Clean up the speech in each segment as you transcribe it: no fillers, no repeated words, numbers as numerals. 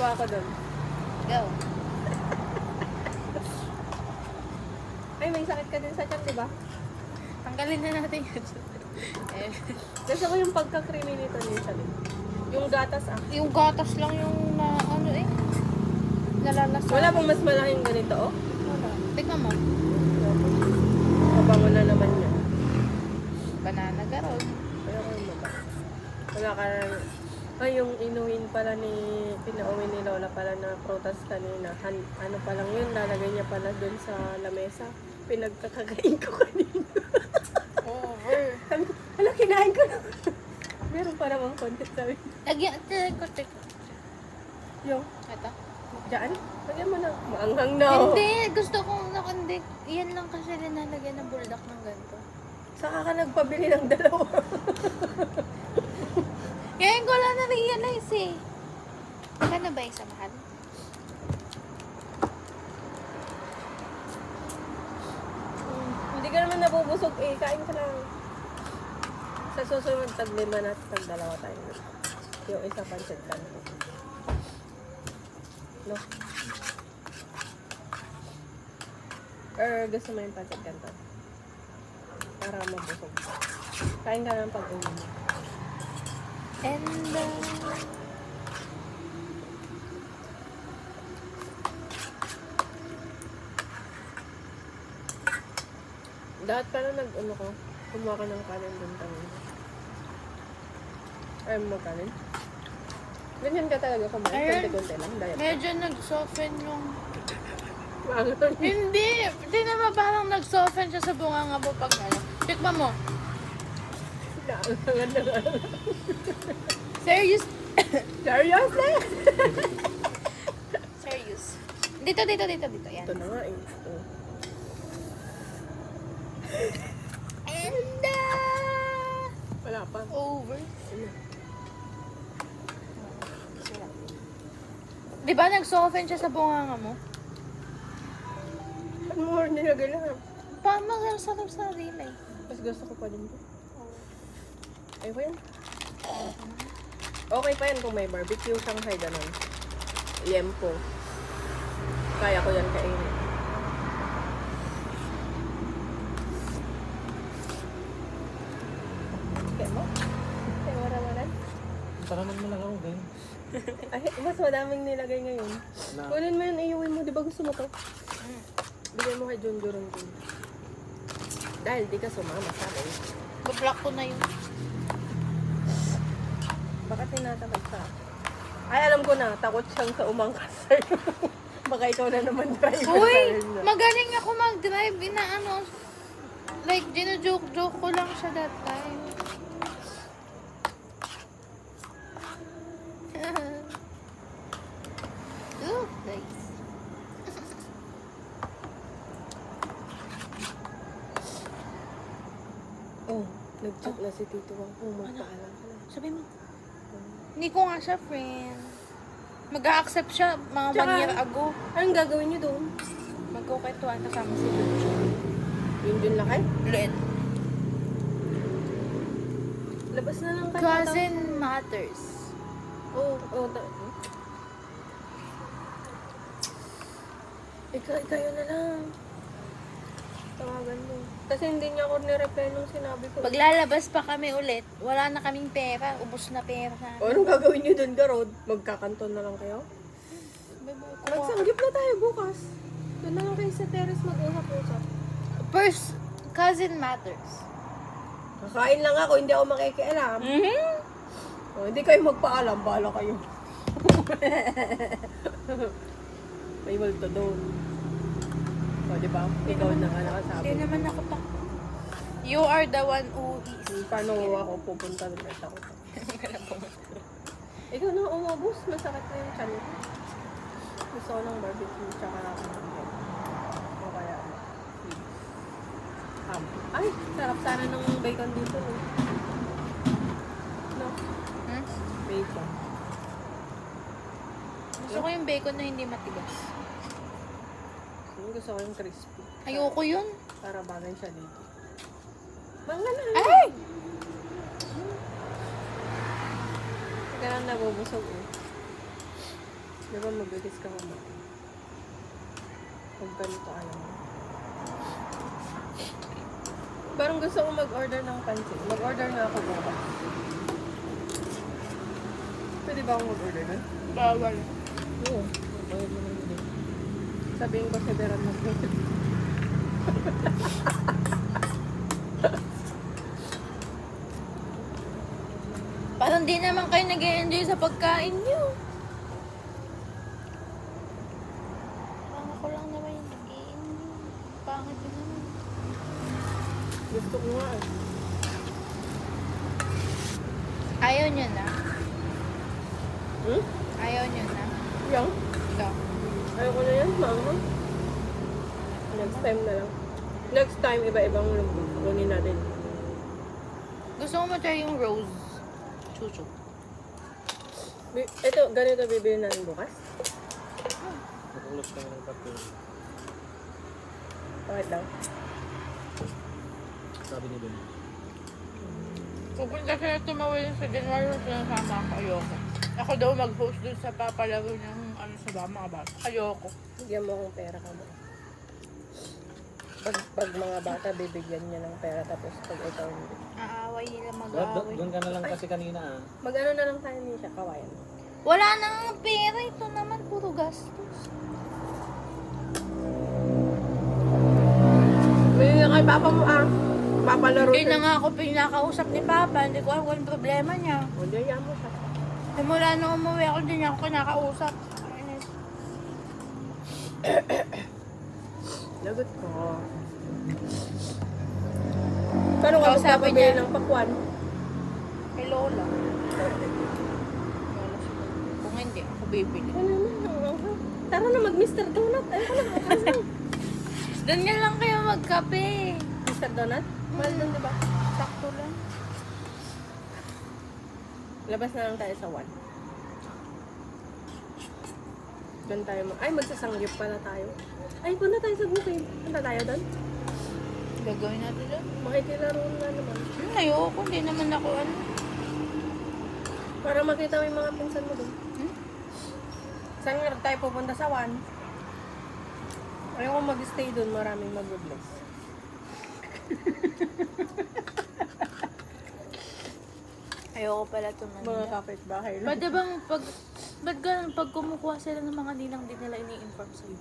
pa ako doon. Go. Ay, may sakit ka din sa tiyan, di ba? Tanggalin na natin yun. Gusto ko yung pagka-creamy nito minsan eh. Yung gatas ah. Yung gatas lang yung na ano eh. Nalalas. Wala bang mas malaking ganito oh? Wala. Tignan mo. Kabango na naman yan. Banana garot. Wala ka yung maba. Wala ka ay, yung inuwin pala ni, pinauwi ni Lola pala na prutas kanina. Ano pa lang yun, lalagay niya pala dun sa lamesa. Pinagkakagain ko kanina. Over. Hala, kinain ko na. Meron pa namang konti sabi. Lagyan, teko. Yung, Ito. dyan? Lagyan mo na. Maanghang na oh. Hindi, gusto kong nakandik. Yan lang kasi linalagyan ng buldak ng ganito. Saka ka nagpabili ng dalawa. Ngayon ko lang na-realize eh. Magkano ba yung samahan? Hindi ka naman nabubusog eh. Kain ka lang. Sa susunod, tag-5 na tag-2 tayo. Yung isa pancit ka na. No? Or gusto mo yung pancit ganito? Para mabusog. Kain ka lang pag-uwi mo. And Lahat pala nag-ano ko. Kumuha ka ng kanin dun tayo. Ay, mo kanin? Ganyan ka talaga kumain. Ayun. Konti-konti lang. Diet ka. medyo nag-soften yung... Maangan. Hindi naman parang nag-soften siya sa bunganga mo pag ano. Tikman mo. Maangan na nga. Serious? Seriously? Serious. Dito. Yan. Ito na nga eh. Ito. And Wala pa. over. Ano? Di ba nag-soften siya sa bunganga mo? Ano more nilagay lang? Paano masarap sa sarili? Mas gusto ko pa din to. Ay ko yan. Okay pa yan kung may barbecue, Shanghai, ganun. Liempo. Kaya ko yan kainin. Kaya mo? Kaya marawalan? Para naman lang ako ganyan. Ay, mas madaming nilagay ngayon. Kunin mo yun, iuwi mo. Di ba gusto mo to? Bigay mo kay John Duron Jun. Dahil di ka sumama sa akin. Bablock ko na yun. Baka tinatakot sa akin. Ay, alam ko na. Takot siyang sa umangkas sa'yo. Baka ikaw na naman driver. Uy! sa'yo na. Magaling ako mag-drive. Inaano. Like, gino-joke ko lang siya that time. Ooh, nice. Oh, nag-chat na si Tito Wang. Oh, magpaalam ka na. Sabi mo. Hindi ko nga siya friend. Mag-a-accept siya mga Tsaka- 1 year ago. Anong gagawin niyo doon? Magkukwentuhan kasama si Lucho. Yun dun lakay? Lit. Labas na lang kayo. Cousin matters. Oh, oh. Kayo na lang. Tawagan mo. Kasi hindi niya ako nireply nung sinabi ko. Maglalabas pa kami ulit. Wala na kaming pera. Ubus na pera na. O, anong gagawin niyo doon, Garod? Magkakanton na lang kayo? Magsanggip na tayo bukas. Doon na lang kayo sa terrace mag-usap-usap. First, cousin matters. Kakain lang ako, hindi ako makikialam. O, hindi kayo magpaalam, bahala kayo. May multo doon. O, di ba? Ikaw na nga nakasabi. Hindi naman ako pa. You are the one who is. Paano ako pupunta doon at ako? Ikaw na umabos, masakit na yung tiyan ko. Gusto ko ng barbecue, tsaka o kaya ham. Ay, sarap sana ng bacon dito. No? Hmm? Bacon. Gusto ko yung bacon na hindi matigas. Gusto ko yung crispy. Ayoko yun. Para bagay siya dito. Mangga na. Ay! Ganun nabubusog eh. Di ba mabilis ka kumain? Pag ganito alam mo. Parang gusto ko mag-order ng pansit. Mag-order na ako bukas. Pwede ba akong mag-order nun? Bawal. Oo. Bayad mo na yun eh. Sabihin ko si Beran mag-order. Parang di naman kayo nag-enjoy sa pagkain nyo. Parang ako lang naman yung nag-enjoy. Pangit yun naman. Gusto ko nga eh. Ayaw nyo na. Hmm? Ayaw nyo na. Yung? Ito. Ayoko na yan, mama. Next time na lang. Next time, iba-ibang lumbog. Kunin natin. Gusto ko matry yung rose. Chuchu. Ito, ganito bibili natin bukas. Nakulot kami ng papel. Bakit daw? Sabi ni Ben. Pupunta sila tumawin sa January na sinasama ako. Ayoko. Ako daw mag-host dun sa papalaro ng ano sa mga bata. Ayoko. Bigyan mo akong pera ka mo. Pag mga bata, bibigyan niya ng pera tapos pag ikaw hindi. Aaway nila mag-aaway. Doon ka na lang kasi kanina ah. Mag-ano na lang tayo ni siya, kawayan. Wala nang pera. Ito naman puro gastos. Bili na kay papa mo ah. Papalaro Hindi na nga ako pinakausap ni Papa. Hindi ko alam kung anong problema niya. O, diyan mo siya. Simula nung umuwi ako, hindi niya ako kinakausap. Ayun. Lagot ko. Pero kung Kausapin sabi niya. niya ng pakwan, Kay Lola. Lola siguro. Kung hindi, ako bibili. ano na, tara na mag-Mr. Donut. Ayoko na, ayoko na. Doon nga lang kayo magkape. Mr. Donut? Mahal doon, di ba? Sakto lang. Labas na lang tayo sa 1. Doon tayo ay, magsasangyup pala tayo. Ay, punta tayo sa bukid. Punta tayo doon. Gagawin natin doon. Makikilaro na naman. Ayoko, hindi naman ako ano. Para makita mo yung mga pinsan mo doon. Hmm? Saan nga tayo pupunta sa 1? Ayoko mag-stay doon. Maraming mag-bless. Ayoko pala tumanda. Mga kapitbahay lang. Pwede bang pag kumukuha sila ng mga ninang din nila ini-inform sa'yo?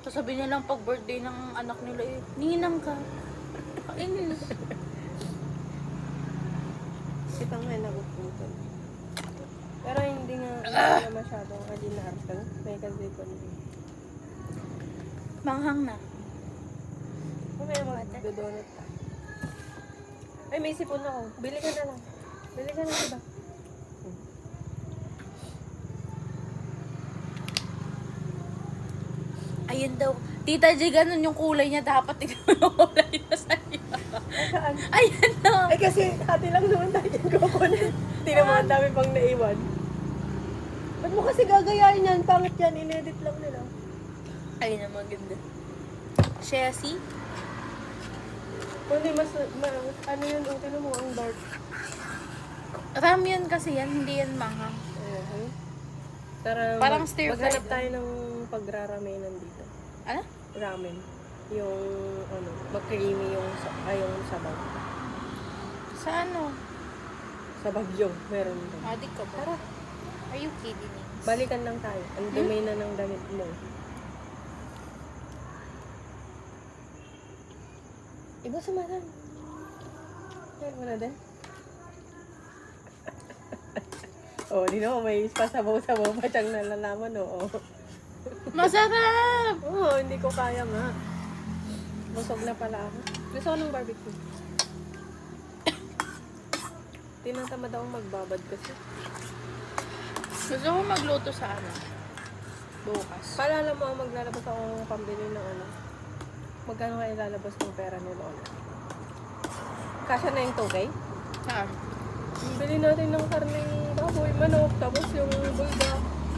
Sasabihin nilang pag birthday ng anak nila eh, ninang ka. Kainin. Kita nga nagututan. Pero hindi nga masyadong ordinaryo. May kasi ko Manghang na. May mag-donut tayo. Ay, may sipon ako. Bili ka na lang. Bili ka na iba. Ayun daw. Tita G, ganun yung kulay niya. Dapat ikaw yung kulay na sa'yo. Saan? Ayun daw. Ay, kasi hati lang naman tayo yung kukunin. Hindi naman ang dami pang naiwan. Ba't mo kasi gagayain yan? Pangit yan. Inedit lang nila. Ayun ang maganda. Chessy? Kundi mas, ano yun, tinan mo ang dark. Ram yun kasi yan. Hindi yan manghang. Okay. Tara, Parang stir-fried maghanap lang. tayo ng pagraramenan dito. Ano? Ramen. Yung, ano, mag-creamy yung, yung sabaw. Sa ano? Sa Baguio, meron doon. Adik ka ba? Tara, Are you kidding me? balikan lang tayo. Ang dumi na ng damit mo. Iba sumaran. Ay, wala din. Oh, di na may pasabaw-sabaw pa siyang nalalaman, oo. Masarap! Oo, hindi ko kaya nga. Busog na pala ako. Gusto ko ng barbecue. Tinatamad akong magbabad kasi. Gusto ko magluto sa ano? Bukas. Paalala mo, maglalabas ako pambili ng ano. Magkano kaya ilalabas ng pera ni Lola? Kasya na yung 2K? Saan? Bili natin ng karneng baboy, manok, tapos yung bulga,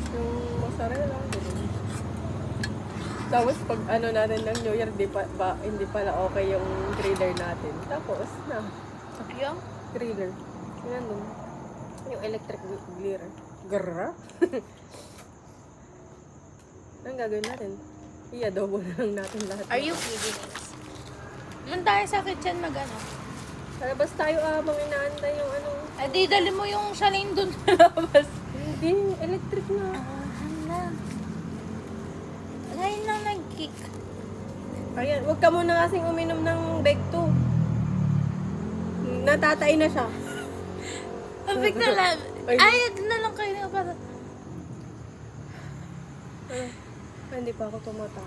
yung mozzarella, ganun. Tapos pag ano natin ng New Year, hindi pala okay yung griller natin. Tapos na, Yung? griller. Yan dun. Yung electric griller. Grrrr? Anong gagawin natin? I-adobo na lang natin lahat. Are you kidding us? Doon tayo sa kitchen mag-ano. Palabas tayo mga inaantay yung ano. Eh di, dali mo yung Shalane doon sa labas. Hindi, electric na. Hala. Ngayon lang nag-kick. Ayan, huwag ka muna kasing uminom ng Beg 2. Natatay na siya. Perfect na lang. Ay. Ay, ito na lang kayo para. Hindi pa ako tumata.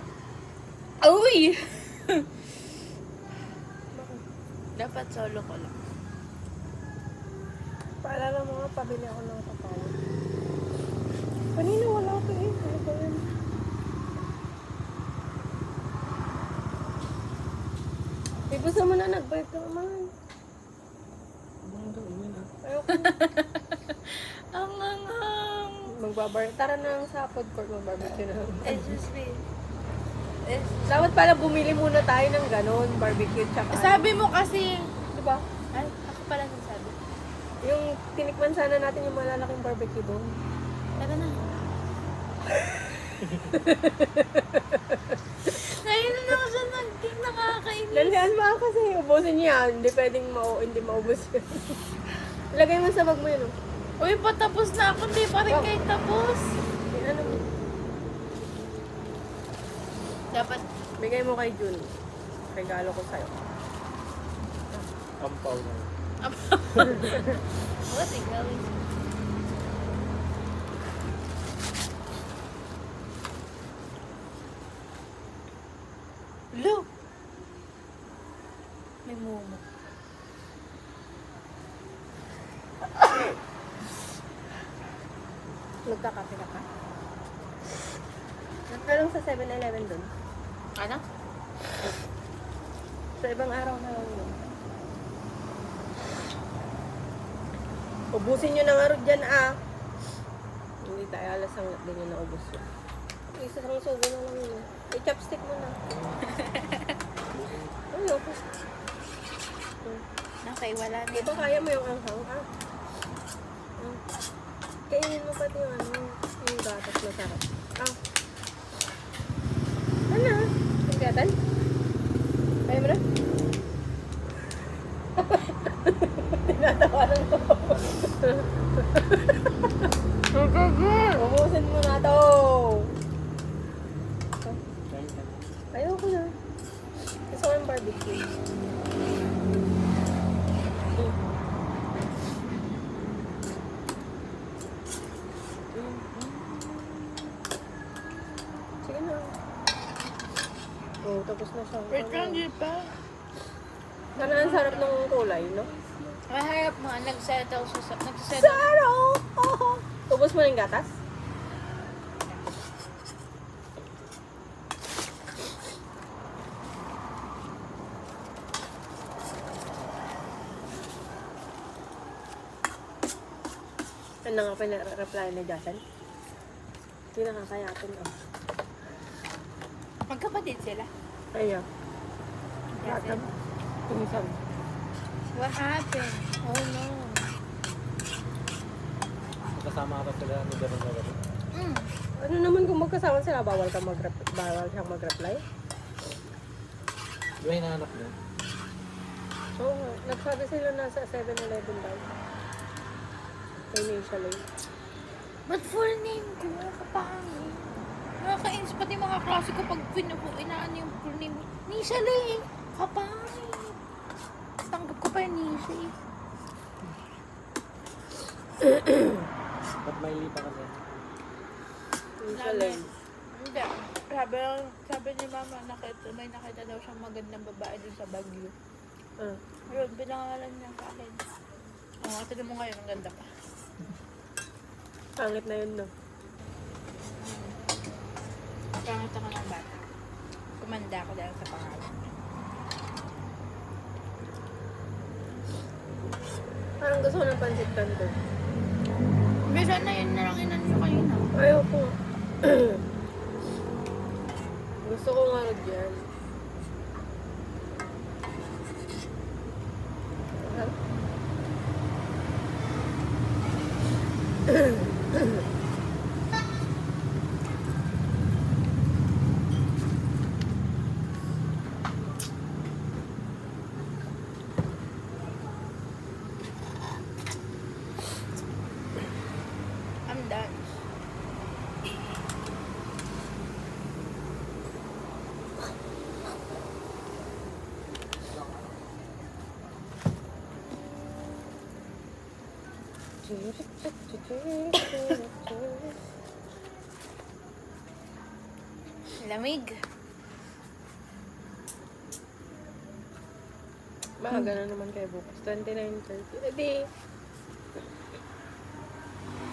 Uy! Dapat solo ko lang. Paalala mo nga, pabili ako ng papaya. Kanina wala ko eh. Ano ba yun? Gusto mo na nag-bike ka naman. Ano daw, yun ah. Ayoko. Ang angang. Tara na lang sa food court, mag-barbecue na lang. Excuse me. Dapat pala bumili muna tayo ng ganon, barbecue tsaka. Sabi mo kasi, Diba? ay, ako pala nagsabi. Yung tinikman sana natin yung malalaking barbecue doon. Tara na. Ngayon na ako siya nag-kick, nakakainis. Dalihan mo kasi, ubusin niya. Hindi pwedeng hindi maubos yun. Lagay mo sa bag mo yun. Uy, patapos na ako, di pa rin kayo tapos. Ano mo? Dapat, Bigay mo kay Jun. Regalo ko sa'yo. Ampaw na. what the hell is Look! May momo. Nagkakape ka pa? Nagtalong sa 7-Eleven doon. Ano? Sa ibang araw na lang yun. Ubusin nyo na nga rin dyan Hindi tayo alas ang din yun na ubus yun. Isa lang sugo na lang yun. I-chopstick mo na. Ay, okay. Okay, wala na Di ba kaya mo yung anghang Kainin mo pati yung yung gatas na sarap. Ano? Yung gatan? Kaya mo na? Tinatawanan ko. Ubusin mo na to. Kain ka. Ayoko na. Gusto ko yung barbecue. Sige na. Oh, tapos na siya. Wait lang, di pa. Sana ang sarap ng kulay, no? Maharap mo, nagsettle siya sa... Nagsettle. Sarap! Oh. Ubus mo na yung gatas? Ano nga pa na-reply na Jason? Hindi nakakayapin Magkapatid sila. Ayaw. Jason. Tumisan. What happened? Oh no. Kasama ka pa sila ni Darren na gano'n. Ano naman kung magkasama sila, bawal siyang mag-reply? Di ba hinahanap niya? Oo nga. Nagsabi sila nasa 7-Eleven daw. Initially. But full name ko, kapangin. Nakakainis pati mga klase ko pag inaan yung full name. Nisha Lane, kapangin. Tanggap ko pa yung Nisha eh. Ba't may lipa kasi? Initially. Hindi. Sabi ni mama, may nakita daw siyang magandang babae dun sa Baguio. Ayun, pinangalan niya sa akin. Oh, tignan mo ngayon, ang ganda pa. Pangit na yun, no? Pangit ako ng bata. Kumanda ako dahil sa pangalan. Parang gusto ko ng pancit canton. Bisa na yun na lang inan nyo kayo na. Ayoko. Gusto ko nga rin dyan. Lamig. Maaga na naman kayo bukas. 29:30. Edi,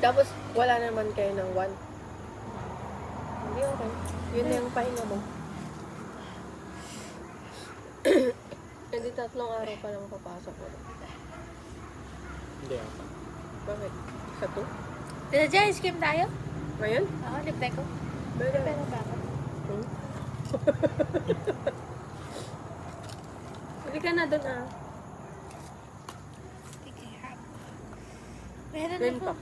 tapos wala naman kayo ng 1. Hindi okay. Yun na yung pahinga mo. Edi 3 araw pa lang papasok mo. Hindi ako. Bakit? Sa 2? Tila dyan, ice cream tayo? Ngayon? Oo, libre ko. Pwede. Pero ba ako? Hmm? Hindi ka na doon Sige, hap. Meron Green ako. Fox.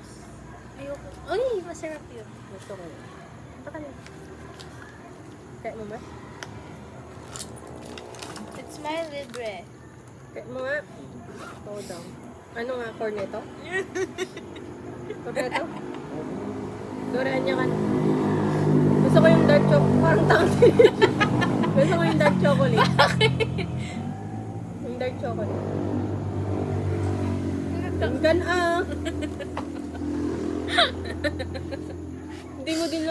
Ayoko. Uy, masarap yun. Gusto ko yun. Punta ka na. Kaya mo ba? It's my libre. Kaya mo nga. Hold down. Ano nga, corneto? Corneto? Durian niya ka na. Gusto ko yung dark chocolate. Parang tangi. Gusto ko yung dark chocolate. Yung dark chocolate. Ang gan. Hindi mo din